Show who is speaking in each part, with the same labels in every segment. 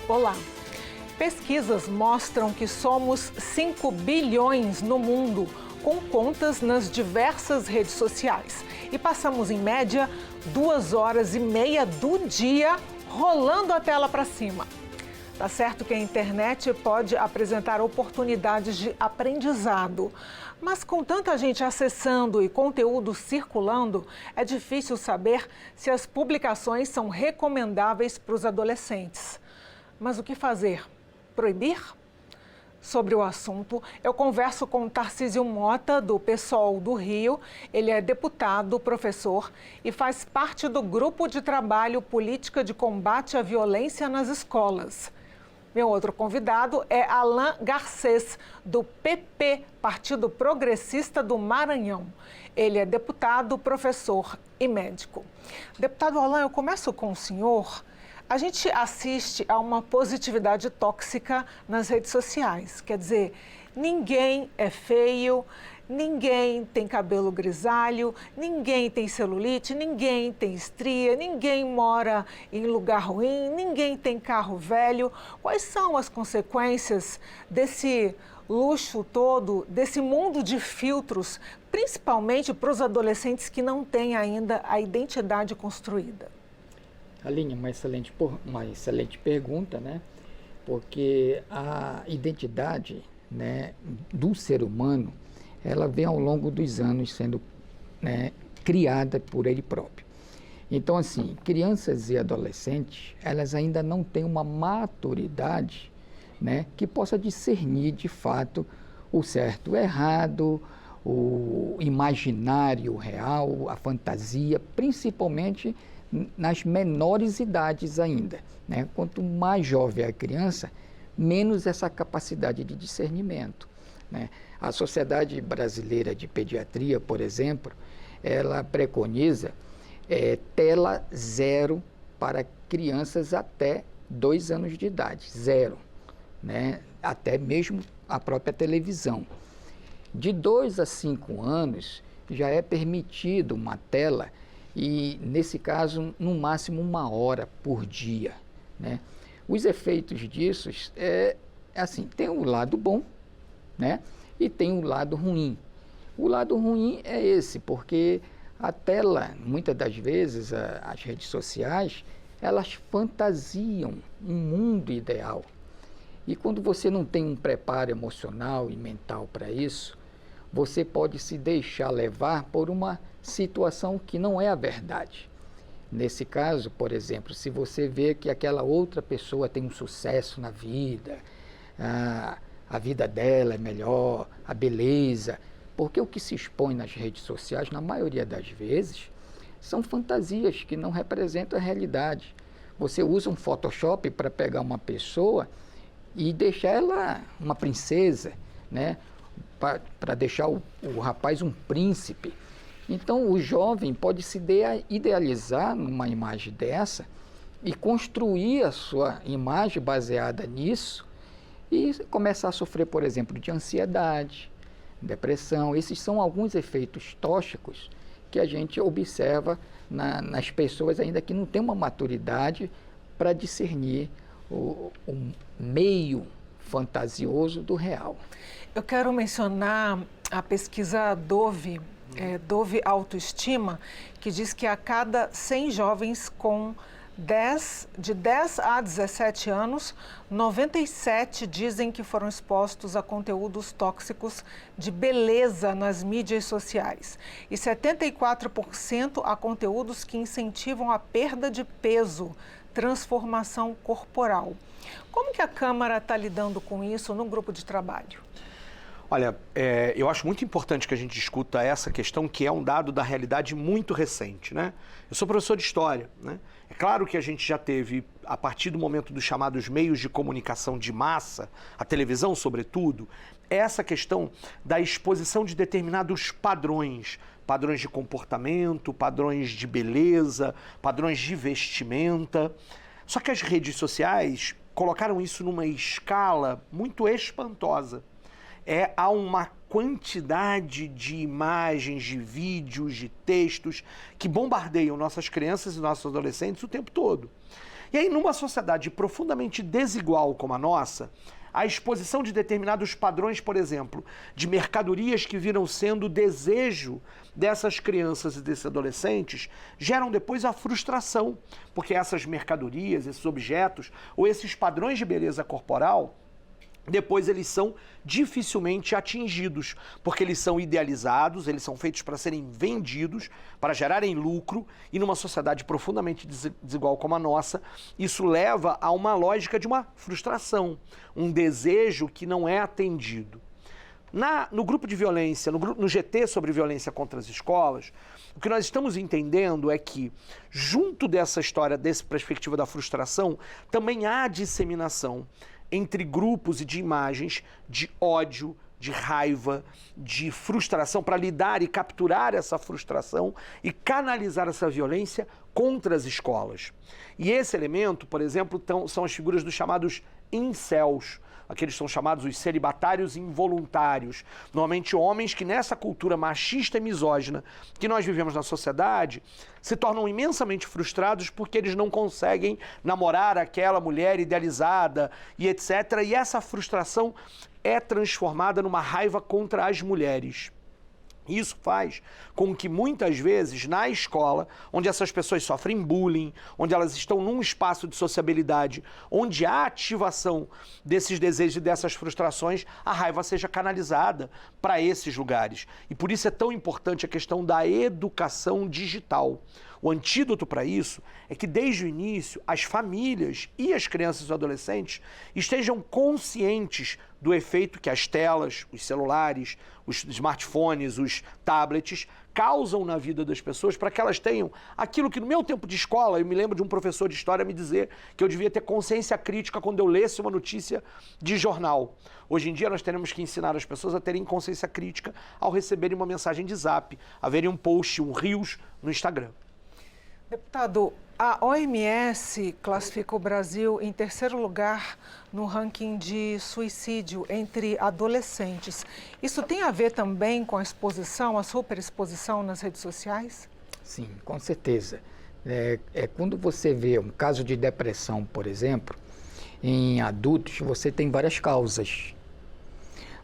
Speaker 1: Olá! Pesquisas mostram que somos 5 bilhões no mundo, com contas nas diversas redes sociais. E passamos, em média, 2h30 do dia rolando a tela para cima. Tá certo que a internet pode apresentar oportunidades de aprendizado, mas com tanta gente acessando e conteúdo circulando, é difícil saber se as publicações são recomendáveis para os adolescentes. Mas o que fazer? Proibir? Sobre o assunto, eu converso com Tarcísio Mota, do PSOL do Rio. Ele é deputado, professor e faz parte do Grupo de Trabalho Política de Combate à Violência nas Escolas. Meu outro convidado é Alain Garcês, do PP, Partido Progressista do Maranhão. Ele é deputado, professor e médico. Deputado Alain, eu começo com o senhor. A gente assiste a uma positividade tóxica nas redes sociais. Quer dizer, ninguém é feio, ninguém tem cabelo grisalho, ninguém tem celulite, ninguém tem estria, ninguém mora em lugar ruim, ninguém tem carro velho. Quais são as consequências desse luxo todo, desse mundo de filtros, principalmente para os adolescentes que não têm ainda a identidade construída?
Speaker 2: Aline, uma excelente pergunta, né? Porque a identidade, né, do ser humano, ela vem ao longo dos anos sendo, né, criada por ele próprio. Então, assim, crianças e adolescentes, elas ainda não têm uma maturidade, né, que possa discernir de fato o certo, o errado, o imaginário real, a fantasia, principalmente nas menores idades ainda, né? Quanto mais jovem é a criança, menos essa capacidade de discernimento, né? A Sociedade Brasileira de Pediatria, por exemplo, ela preconiza tela zero para crianças até 2 anos de idade, zero, né? Até mesmo a própria televisão. De 2 a 5 anos já é permitido uma tela e, nesse caso, no máximo 1 hora por dia, né? Os efeitos disso assim, tem o lado bom, né? E tem o lado ruim. O lado ruim é esse, porque a tela, muitas das vezes, as redes sociais, elas fantasiam um mundo ideal. E quando você não tem um preparo emocional e mental para isso, você pode se deixar levar por uma situação que não é a verdade. Nesse caso, por exemplo, se você vê que aquela outra pessoa tem um sucesso na vida, a vida dela é melhor, a beleza, porque o que se expõe nas redes sociais, na maioria das vezes, são fantasias que não representam a realidade. Você usa um Photoshop para pegar uma pessoa e deixar ela uma princesa, né? Para deixar o rapaz um príncipe. Então, o jovem pode se idealizar numa imagem dessa e construir a sua imagem baseada nisso e começar a sofrer, por exemplo, de ansiedade, depressão. Esses são alguns efeitos tóxicos que a gente observa nas pessoas ainda que não têm uma maturidade para discernir o meio fantasioso do real.
Speaker 1: Eu quero mencionar a pesquisa Dove, Dove Autoestima, que diz que a cada 100 jovens de 10 a 17 anos, 97 dizem que foram expostos a conteúdos tóxicos de beleza nas mídias sociais e 74% a conteúdos que incentivam a perda de peso, transformação corporal. Como que a Câmara está lidando com isso no grupo de trabalho?
Speaker 3: Olha, eu acho muito importante que a gente discuta essa questão, que é um dado da realidade muito recente, né? Eu sou professor de História, né? É claro que a gente já teve, a partir do momento dos chamados meios de comunicação de massa, a televisão sobretudo, essa questão da exposição de determinados padrões de comportamento, padrões de beleza, padrões de vestimenta. Só que as redes sociais colocaram isso numa escala muito espantosa. Há uma quantidade de imagens, de vídeos, de textos que bombardeiam nossas crianças e nossos adolescentes o tempo todo. E aí, numa sociedade profundamente desigual como a nossa, a exposição de determinados padrões, por exemplo, de mercadorias que viram sendo desejo dessas crianças e desses adolescentes, geram depois a frustração, porque essas mercadorias, esses objetos ou esses padrões de beleza corporal, depois eles são dificilmente atingidos, porque eles são idealizados, eles são feitos para serem vendidos, para gerarem lucro, e numa sociedade profundamente desigual como a nossa, isso leva a uma lógica de uma frustração, um desejo que não é atendido. No grupo de violência, no GT sobre violência contra as escolas, o que nós estamos entendendo é que, junto dessa história, dessa perspectiva da frustração, também há disseminação entre grupos e de imagens de ódio, de raiva, de frustração, para lidar e capturar essa frustração e canalizar essa violência contra as escolas. E esse elemento, por exemplo, são as figuras dos chamados incels, aqueles que são chamados os celibatários involuntários, normalmente homens que nessa cultura machista e misógina que nós vivemos na sociedade, se tornam imensamente frustrados porque eles não conseguem namorar aquela mulher idealizada e etc. E essa frustração é transformada numa raiva contra as mulheres. Isso faz com que muitas vezes na escola, onde essas pessoas sofrem bullying, onde elas estão num espaço de sociabilidade, onde há ativação desses desejos e dessas frustrações, a raiva seja canalizada para esses lugares. E por isso é tão importante a questão da educação digital. O antídoto para isso é que desde o início as famílias e as crianças e os adolescentes estejam conscientes do efeito que as telas, os celulares, os smartphones, os tablets causam na vida das pessoas, para que elas tenham aquilo que no meu tempo de escola, eu me lembro de um professor de história me dizer que eu devia ter consciência crítica quando eu lesse uma notícia de jornal. Hoje em dia nós teremos que ensinar as pessoas a terem consciência crítica ao receberem uma mensagem de zap, a verem um post, um Reels no Instagram.
Speaker 1: Deputado, a OMS classifica o Brasil em terceiro lugar no ranking de suicídio entre adolescentes. Isso tem a ver também com a exposição, a superexposição nas redes sociais?
Speaker 2: Sim, com certeza. Quando você vê um caso de depressão, por exemplo, em adultos, você tem várias causas.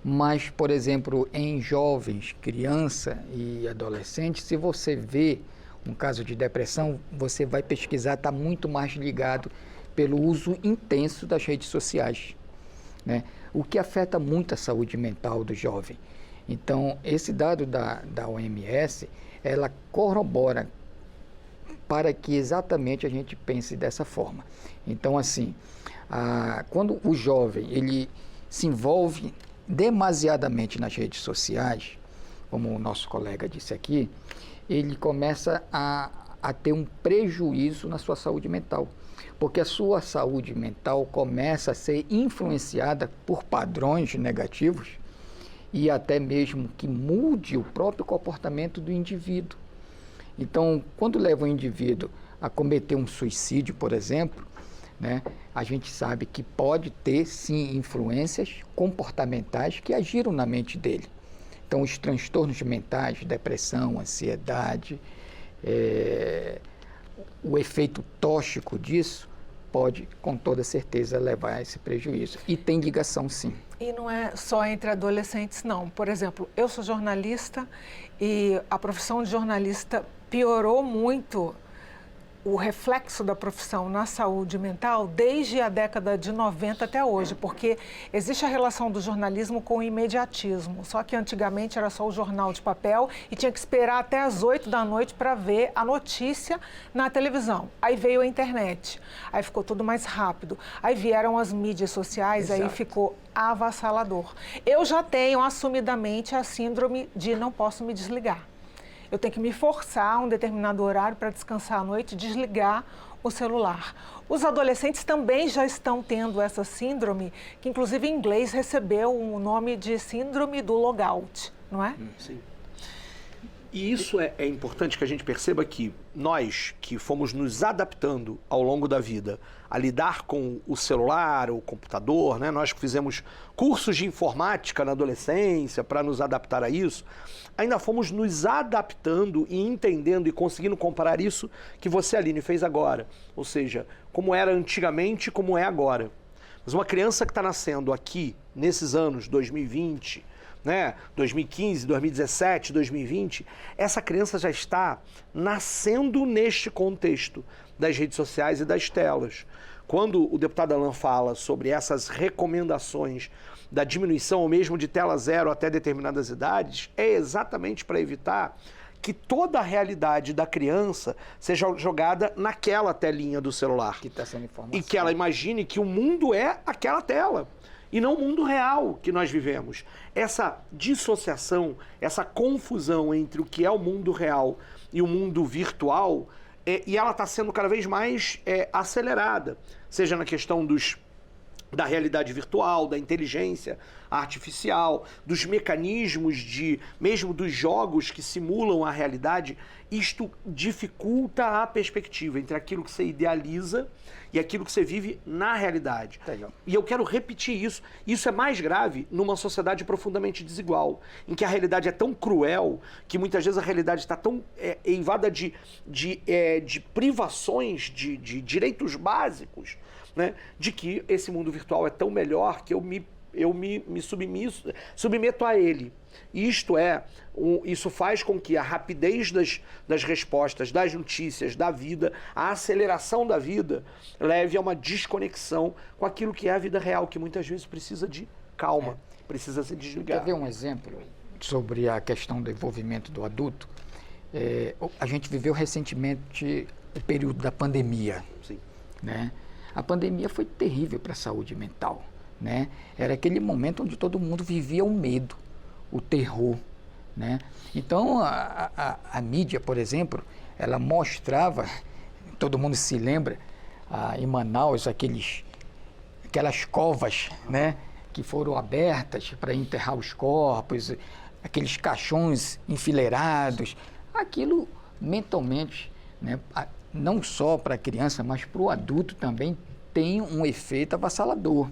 Speaker 2: Mas, por exemplo, em jovens, criança e adolescente, se você vê um caso de depressão, você vai pesquisar, está muito mais ligado pelo uso intenso das redes sociais, né? O que afeta muito a saúde mental do jovem. Então, esse dado da OMS, ela corrobora para que exatamente a gente pense dessa forma. Então, assim, quando o jovem ele se envolve demasiadamente nas redes sociais, como o nosso colega disse aqui, ele começa a ter um prejuízo na sua saúde mental, porque a sua saúde mental começa a ser influenciada por padrões negativos e até mesmo que mude o próprio comportamento do indivíduo. Então, quando leva o indivíduo a cometer um suicídio, por exemplo, né, a gente sabe que pode ter, sim, influências comportamentais que agiram na mente dele. Então, os transtornos mentais, depressão, ansiedade, o efeito tóxico disso pode, com toda certeza, levar a esse prejuízo. E tem ligação, sim.
Speaker 1: E não é só entre adolescentes, não. Por exemplo, eu sou jornalista e a profissão de jornalista piorou muito o reflexo da profissão na saúde mental desde a década de 90 até hoje, porque existe a relação do jornalismo com o imediatismo, só que antigamente era só o jornal de papel e tinha que esperar até as 8 da noite para ver a notícia na televisão. Aí veio a internet, aí ficou tudo mais rápido, aí vieram as mídias sociais, Exato. Aí ficou avassalador. Eu já tenho assumidamente a síndrome de não posso me desligar. Eu tenho que me forçar a um determinado horário para descansar à noite e desligar o celular. Os adolescentes também já estão tendo essa síndrome, que inclusive em inglês recebeu o nome de síndrome do logout, não é?
Speaker 3: Sim. E isso é importante que a gente perceba que nós, que fomos nos adaptando ao longo da vida a lidar com o celular, o computador, né? Nós que fizemos cursos de informática na adolescência para nos adaptar a isso, ainda fomos nos adaptando e entendendo e conseguindo comparar isso que você, Aline, fez agora. Ou seja, como era antigamente e como é agora. Mas uma criança que está nascendo aqui, nesses anos, 2020... né? 2015, 2017, 2020, essa criança já está nascendo neste contexto das redes sociais e das telas. Quando o deputado Alan fala sobre essas recomendações da diminuição ou mesmo de tela zero até determinadas idades, é exatamente para evitar que toda a realidade da criança seja jogada naquela telinha do celular.
Speaker 2: Que está sendo informação.
Speaker 3: E que ela imagine que o mundo é aquela tela. E não o mundo real que nós vivemos. Essa dissociação, essa confusão entre o que é o mundo real e o mundo virtual, e ela está sendo cada vez mais acelerada, seja na questão da realidade virtual, da inteligência artificial, dos mecanismos mesmo dos jogos que simulam a realidade. Isto dificulta a perspectiva entre aquilo que você idealiza e aquilo que você vive na realidade.
Speaker 2: Legal.
Speaker 3: E eu quero repetir isso. Isso é mais grave numa sociedade profundamente desigual, em que a realidade é tão cruel que muitas vezes a realidade está tão eivada de privações de direitos básicos, né? De que esse mundo virtual é tão melhor que eu me submeto a ele. Isso faz com que a rapidez das respostas, das notícias, da vida, a aceleração da vida, leve a uma desconexão com aquilo que é a vida real, que muitas vezes precisa de calma, precisa se desligar.
Speaker 2: Quer ver um exemplo sobre a questão do envolvimento do adulto? A gente viveu recentemente o período da pandemia.
Speaker 3: Sim.
Speaker 2: Né? A pandemia foi terrível para a saúde mental. Né? Era aquele momento onde todo mundo vivia o medo, o terror. Né? Então, a mídia, por exemplo, ela mostrava, todo mundo se lembra, em Manaus, aquelas covas, né, que foram abertas para enterrar os corpos, aqueles caixões enfileirados. Aquilo, mentalmente, né, não só para a criança, mas para o adulto também, tem um efeito avassalador.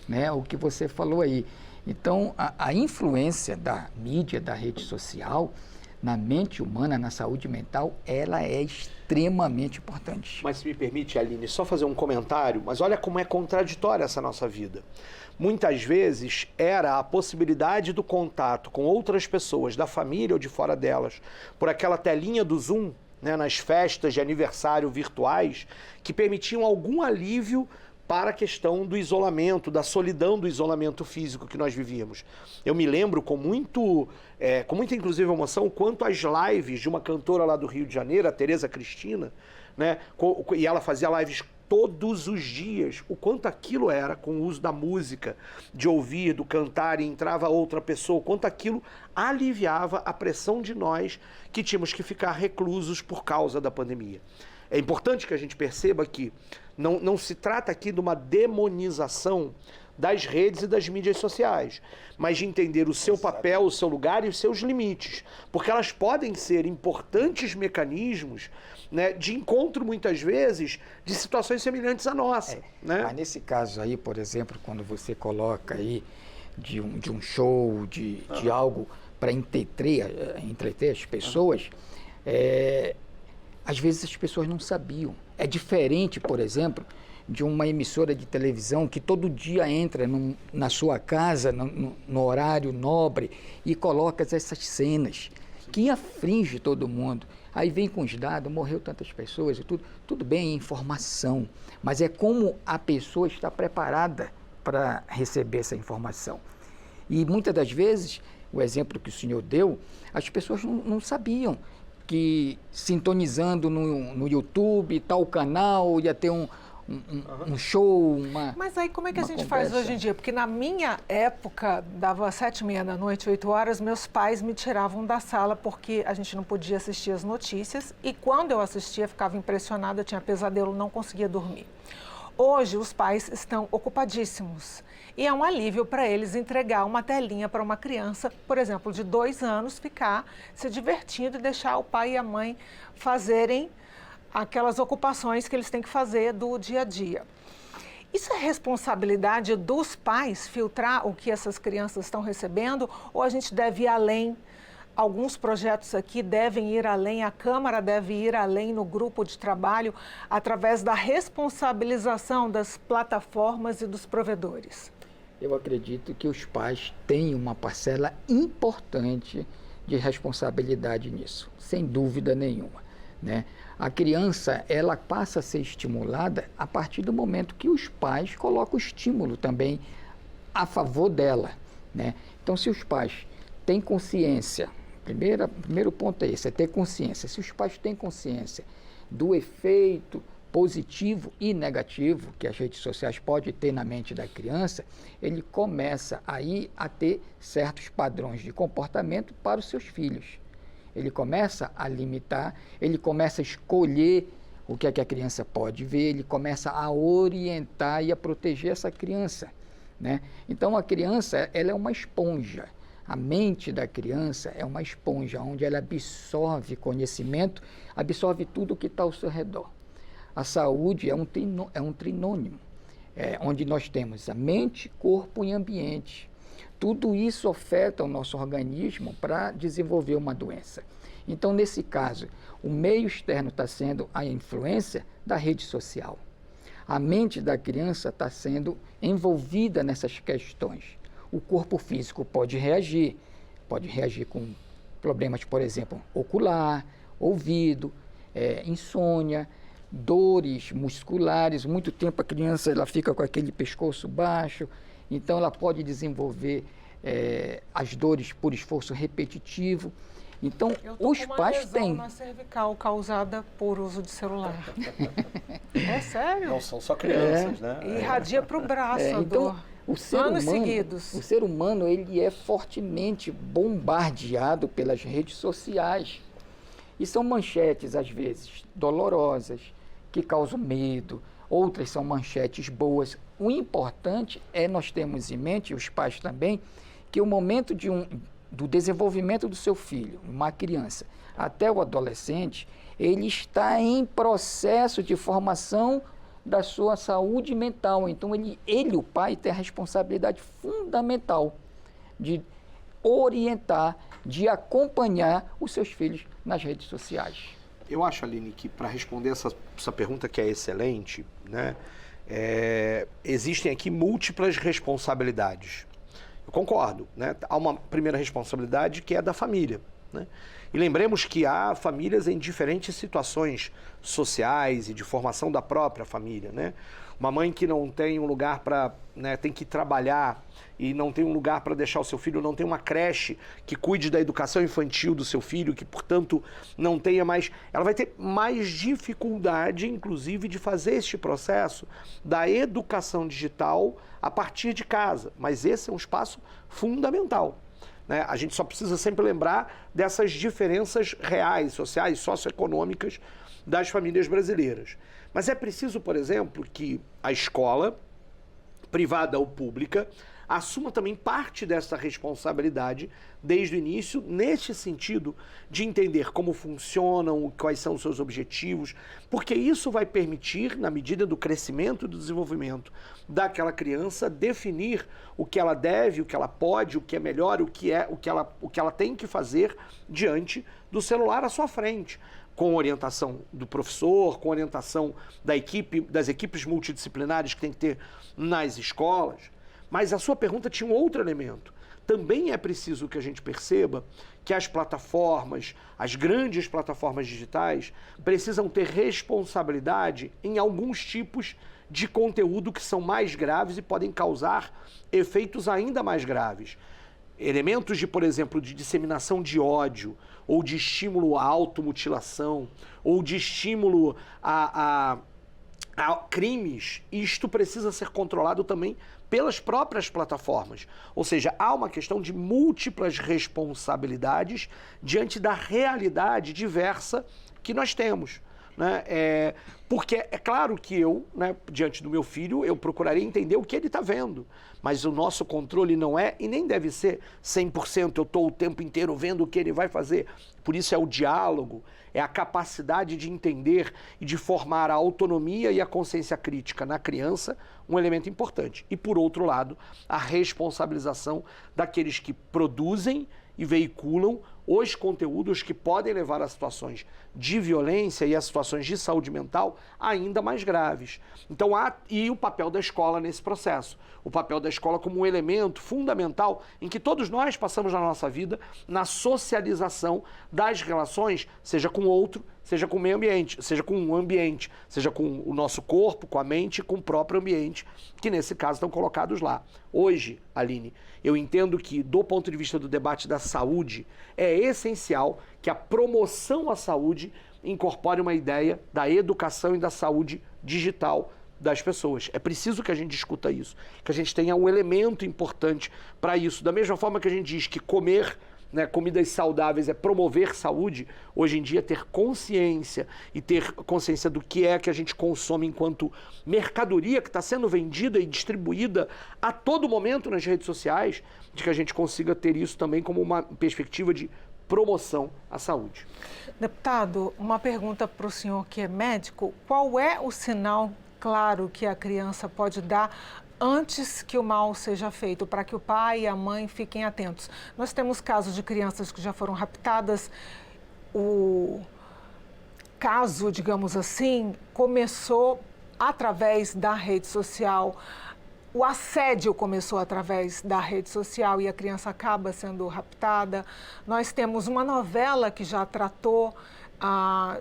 Speaker 2: Né, o que você falou aí. Então, a influência da mídia, da rede social, na mente humana, na saúde mental, ela é extremamente importante.
Speaker 3: Mas se me permite, Aline, só fazer um comentário, mas olha como é contraditória essa nossa vida. Muitas vezes era a possibilidade do contato com outras pessoas, da família ou de fora delas, por aquela telinha do Zoom, né, nas festas de aniversário virtuais, que permitiam algum alívio para a questão do isolamento, da solidão do isolamento físico que nós vivíamos. Eu me lembro com muita inclusive emoção, quanto às lives de uma cantora lá do Rio de Janeiro, a Tereza Cristina, né, e ela fazia lives todos os dias, o quanto aquilo era, com o uso da música, de ouvir, do cantar, e entrava outra pessoa, o quanto aquilo aliviava a pressão de nós que tínhamos que ficar reclusos por causa da pandemia. É importante que a gente perceba que não se trata aqui de uma demonização das redes e das mídias sociais, mas de entender o seu papel, o seu lugar e os seus limites, porque elas podem ser importantes mecanismos, né, de encontro, muitas vezes, de situações semelhantes à nossa. Né?
Speaker 2: Mas nesse caso aí, por exemplo, quando você coloca aí de um show, de algo para entreter as pessoas, às vezes as pessoas não sabiam. É diferente, por exemplo, de uma emissora de televisão que todo dia entra na sua casa, no horário nobre, e coloca essas cenas que aflige todo mundo. Aí vem com os dados, morreu tantas pessoas e tudo. Tudo bem, é informação, mas é como a pessoa está preparada para receber essa informação. E muitas das vezes, o exemplo que o senhor deu, as pessoas não sabiam que sintonizando no YouTube, tal canal, ia ter um show,
Speaker 1: Mas aí como é que a gente
Speaker 2: conversa.
Speaker 1: faz hoje em dia? Porque na minha época, dava 7h30 da noite, 8 horas, meus pais me tiravam da sala porque a gente não podia assistir as notícias, e quando eu assistia, ficava impressionada, tinha pesadelo, não conseguia dormir. Hoje, os pais estão ocupadíssimos e é um alívio para eles entregar uma telinha para uma criança, por exemplo, de 2 anos, ficar se divertindo e deixar o pai e a mãe fazerem aquelas ocupações que eles têm que fazer do dia a dia. Isso é responsabilidade dos pais filtrar o que essas crianças estão recebendo ou a gente deve ir além? Alguns projetos aqui devem ir além, a Câmara deve ir além no grupo de trabalho através da responsabilização das plataformas e dos provedores.
Speaker 2: Eu acredito que os pais têm uma parcela importante de responsabilidade nisso, sem dúvida nenhuma, né? A criança, ela passa a ser estimulada a partir do momento que os pais colocam o estímulo também a favor dela, né? Então, se os pais têm consciência, primeiro ponto é esse, é ter consciência. Se os pais têm consciência do efeito positivo e negativo que as redes sociais podem ter na mente da criança, ele começa aí a ter certos padrões de comportamento para os seus filhos. Ele começa a limitar, ele começa a escolher o que é que a criança pode ver, ele começa a orientar e a proteger essa criança, né? Então, a criança, ela é uma esponja. A mente da criança é uma esponja, onde ela absorve conhecimento, absorve tudo o que está ao seu redor. A saúde é um trinônimo, onde nós temos a mente, corpo e ambiente. Tudo isso afeta o nosso organismo para desenvolver uma doença. Então, nesse caso, o meio externo está sendo a influência da rede social. A mente da criança está sendo envolvida nessas questões. O corpo físico pode reagir com problemas, por exemplo, ocular, ouvido, insônia, dores musculares. Muito tempo a criança ela fica com aquele pescoço baixo, então ela pode desenvolver as dores por esforço repetitivo. Então, os pais têm
Speaker 1: na cervical causada por uso de celular. É sério?
Speaker 3: Não são só crianças, né?
Speaker 1: E irradia para o braço a
Speaker 2: então,
Speaker 1: dor.
Speaker 2: o ser
Speaker 1: Anos
Speaker 2: humano,
Speaker 1: seguidos.
Speaker 2: O ser humano ele é fortemente bombardeado pelas redes sociais. E são manchetes, às vezes, dolorosas, que causam medo. Outras são manchetes boas. O importante é nós termos em mente, os pais também, que o momento do desenvolvimento do seu filho, uma criança, até o adolescente, ele está em processo de formação da sua saúde mental. Então, ele, o pai, tem a responsabilidade fundamental de orientar, de acompanhar os seus filhos nas redes sociais.
Speaker 3: Eu acho, Aline, que para responder essa pergunta que é excelente, né, existem aqui múltiplas responsabilidades. Eu concordo, né? Há uma primeira responsabilidade que é da família, né? E lembremos que há famílias em diferentes situações sociais e de formação da própria família, né? Uma mãe que não tem um lugar para, né, tem que trabalhar e não tem um lugar para deixar o seu filho, não tem uma creche que cuide da educação infantil do seu filho, que, portanto, não tenha mais... Ela vai ter mais dificuldade, inclusive, de fazer este processo da educação digital a partir de casa. Mas esse é um espaço fundamental, né? A gente só precisa sempre lembrar dessas diferenças reais, sociais, socioeconômicas das famílias brasileiras. Mas é preciso, por exemplo, que a escola, privada ou pública, assuma também parte dessa responsabilidade desde o início, neste sentido de entender como funcionam, quais são os seus objetivos, porque isso vai permitir, na medida do crescimento e do desenvolvimento daquela criança, definir o que ela deve, o que ela pode, o que é melhor, o que ela tem que fazer diante do celular à sua frente, com orientação do professor, com orientação das equipes multidisciplinares que tem que ter nas escolas. Mas a sua pergunta tinha um outro elemento. Também é preciso que a gente perceba que as plataformas, as grandes plataformas digitais, precisam ter responsabilidade em alguns tipos de conteúdo que são mais graves e podem causar efeitos ainda mais graves. Elementos de, por exemplo, de disseminação de ódio, ou de estímulo à automutilação, ou de estímulo a crimes, isto precisa ser controlado também pelas próprias plataformas. Ou seja, há uma questão de múltiplas responsabilidades diante da realidade diversa que nós temos. né? Porque é claro que eu, né, diante do meu filho, eu procuraria entender o que ele está vendo. Mas o nosso controle não é e nem deve ser 100%. Eu estou o tempo inteiro vendo o que ele vai fazer. Por isso é o diálogo, é a capacidade de entender e de formar a autonomia e a consciência crítica na criança, um elemento importante. E, por outro lado, a responsabilização daqueles que produzem e veiculam os conteúdos que podem levar a situações de violência e a situações de saúde mental ainda mais graves. Então, e o papel da escola nesse processo. O papel da escola como um elemento fundamental em que todos nós passamos na nossa vida na socialização das relações, seja com o outro, seja com o meio ambiente, seja com o ambiente, seja com o nosso corpo, com a mente, com o próprio ambiente, que nesse caso estão colocados lá. Hoje, Aline, eu entendo que, do ponto de vista do debate da saúde, é essencial que a promoção à saúde incorpore uma ideia da educação e da saúde digital das pessoas. É preciso que a gente discuta isso, que a gente tenha um elemento importante para isso. Da mesma forma que a gente diz que comer, né, comidas saudáveis é promover saúde, hoje em dia ter consciência e ter consciência do que é que a gente consome enquanto mercadoria que está sendo vendida e distribuída a todo momento nas redes sociais, de que a gente consiga ter isso também como uma perspectiva de promoção à saúde.
Speaker 1: Deputado, uma pergunta para o senhor que é médico. Qual é o sinal claro que a criança pode dar antes que o mal seja feito, para que o pai e a mãe fiquem atentos? Nós temos casos de crianças que já foram raptadas. O caso, digamos assim, começou através da rede social. O assédio começou através da rede social e a criança acaba sendo raptada. Nós temos uma novela que já tratou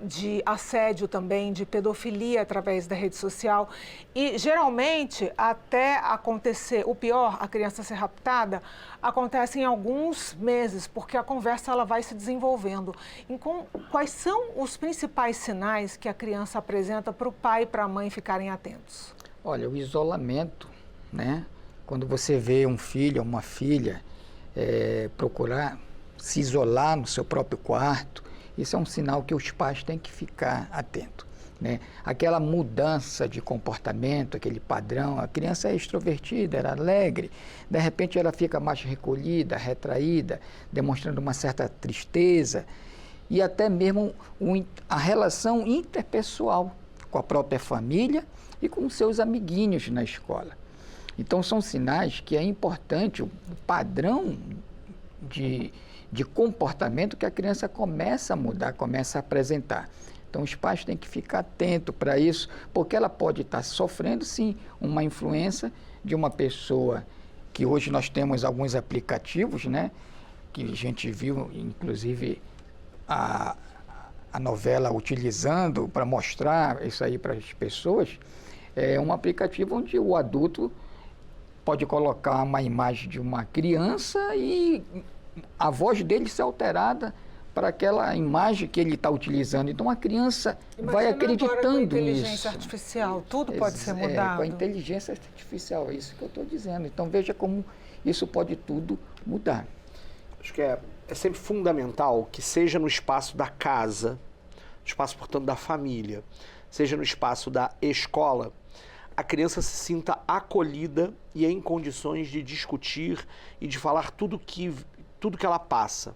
Speaker 1: de assédio também, de pedofilia através da rede social. E, geralmente, até acontecer o pior, a criança ser raptada, acontece em alguns meses, porque a conversa ela vai se desenvolvendo. Então, quais são os principais sinais que a criança apresenta para o pai e para a mãe ficarem atentos?
Speaker 2: Olha, o isolamento, né? Quando você vê um filho ou uma filha procurar se isolar no seu próprio quarto, isso é um sinal que os pais têm que ficar atentos, né? Aquela mudança de comportamento, aquele padrão, a criança é extrovertida, era alegre, de repente ela fica mais recolhida, retraída, demonstrando uma certa tristeza e até mesmo a relação interpessoal com a própria família e com seus amiguinhos na escola. Então são sinais que é importante o padrão de comportamento que a criança começa a mudar, começa a apresentar. Então os pais têm que ficar atentos para isso, porque ela pode estar sofrendo sim uma influência de uma pessoa que hoje nós temos alguns aplicativos, né, que a gente viu inclusive a novela utilizando para mostrar isso aí para as pessoas. É um aplicativo onde o adulto pode colocar uma imagem de uma criança e a voz dele ser alterada para aquela imagem que ele está utilizando. Então a criança vai acreditando
Speaker 1: com a
Speaker 2: nisso.
Speaker 1: inteligência artificial, tudo pode ser mudado.
Speaker 2: Com a inteligência artificial, é isso que eu estou dizendo. Então veja como isso pode tudo mudar.
Speaker 3: Acho que é sempre fundamental que seja no espaço da casa, no espaço, portanto, da família, seja no espaço da escola, a criança se sinta acolhida e em condições de discutir e de falar tudo que ela passa.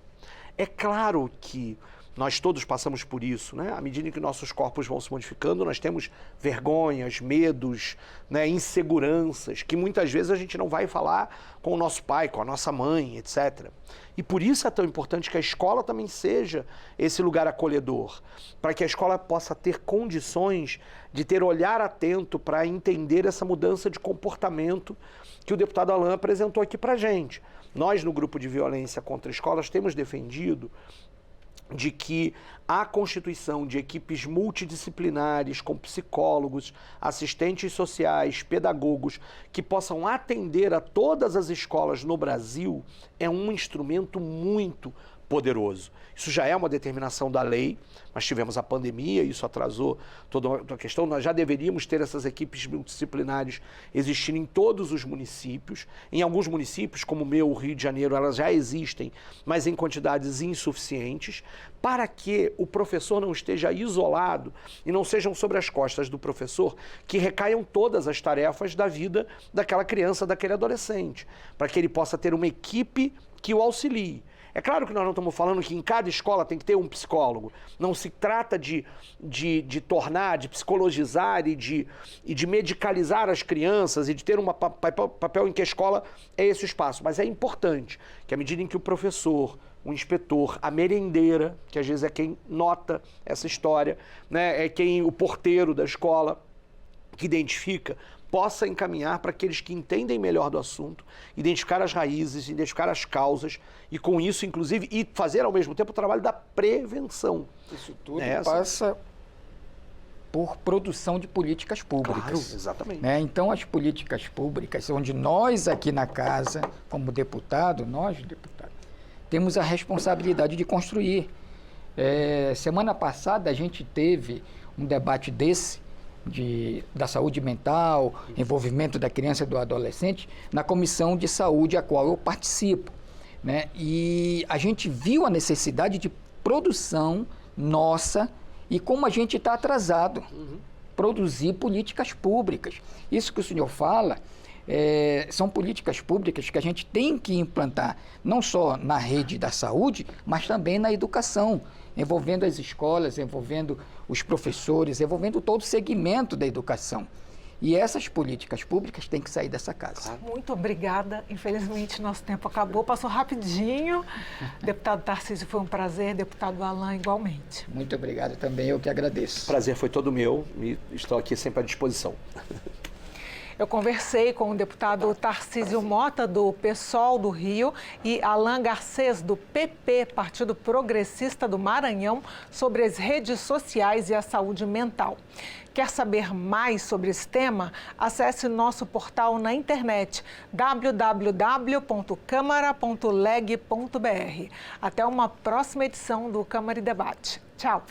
Speaker 3: É claro que nós todos passamos por isso, né? À medida que nossos corpos vão se modificando, nós temos vergonhas, medos, né? Inseguranças, que muitas vezes a gente não vai falar com o nosso pai, com a nossa mãe, etc. E por isso é tão importante que a escola também seja esse lugar acolhedor, para que a escola possa ter condições de ter olhar atento para entender essa mudança de comportamento que o deputado Alain apresentou aqui para a gente. Nós, no Grupo de Violência contra Escolas, temos defendido de que a constituição de equipes multidisciplinares com psicólogos, assistentes sociais, pedagogos, que possam atender a todas as escolas no Brasil, é um instrumento muito poderoso. Isso já é uma determinação da lei, mas tivemos a pandemia, isso atrasou toda a questão. Nós já deveríamos ter essas equipes multidisciplinares existindo em todos os municípios. Em alguns municípios, como o meu, o Rio de Janeiro, elas já existem, mas em quantidades insuficientes, para que o professor não esteja isolado e não sejam sobre as costas do professor que recaiam todas as tarefas da vida daquela criança, daquele adolescente, para que ele possa ter uma equipe que o auxilie. É claro que nós não estamos falando que em cada escola tem que ter um psicólogo. Não se trata de tornar, de psicologizar e de medicalizar as crianças e de ter um papel em que a escola é esse espaço. Mas é importante que à medida em que o professor, o inspetor, a merendeira, que às vezes é quem nota essa história, né, é quem o porteiro da escola que identifica, possa encaminhar para aqueles que entendem melhor do assunto, identificar as raízes, identificar as causas e com isso, inclusive, e fazer ao mesmo tempo o trabalho da prevenção.
Speaker 2: Isso tudo passa por produção de políticas públicas.
Speaker 3: Claro, exatamente.
Speaker 2: Né? Então, as políticas públicas, onde nós aqui na casa, como deputado, temos a responsabilidade de construir. Semana passada a gente teve um debate desse, da saúde mental, envolvimento da criança e do adolescente, na comissão de saúde a qual eu participo. Né? E a gente viu a necessidade de produção nossa e como a gente está atrasado. Produzir políticas públicas. Isso que o senhor fala são políticas públicas que a gente tem que implantar, não só na rede da saúde, mas também na educação, envolvendo as escolas, envolvendo os professores, envolvendo todo o segmento da educação. E essas políticas públicas têm que sair dessa casa.
Speaker 1: Muito obrigada. Infelizmente, nosso tempo acabou, passou rapidinho. Deputado Tarcísio, foi um prazer. Deputado Alan, igualmente.
Speaker 2: Muito obrigado também, eu que agradeço.
Speaker 3: O prazer foi todo meu e estou aqui sempre à disposição.
Speaker 1: Eu conversei com o deputado Tarcísio Mota, do PSOL do Rio, e Alan Garcês, do PP, Partido Progressista do Maranhão, sobre as redes sociais e a saúde mental. Quer saber mais sobre esse tema? Acesse nosso portal na internet www.câmara.leg.br. Até uma próxima edição do Câmara e Debate. Tchau!